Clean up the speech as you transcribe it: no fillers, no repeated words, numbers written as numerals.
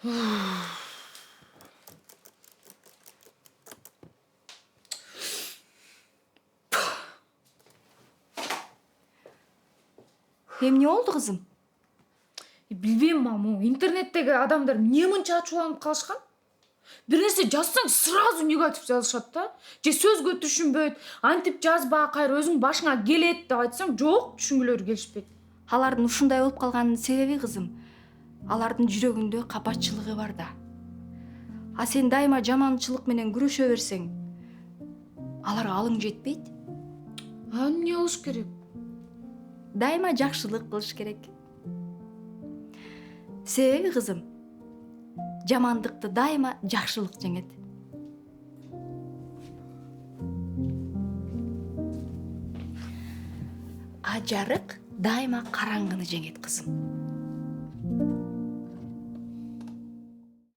Эмне болду кызым? Билбейм, маму. Интернеттеги адамдар эмне мынча ачууланып калышкан? Бир нерсе жазсаң сразу негатив жазышат да. Же сөзгө түшүнбөйт, антип жазба, кайра өзүң башыңа келет деп айтсаң, жок, түшүнгүлөрү келишпейт. Алардын ушундай болуп калганынын себеби кызым, алардын жүрөгүндө капачылыгы бар да. А сен дайыма жаманчылык менен күрөшө берсең, аларга алың жетпейт. Эмне кылыш керек? Дайыма жакшылык кылыш керек. Себеби кызым, жамандыкты дайыма жакшылык жеңет. А жарык дайыма караңгыны жеңет кызым.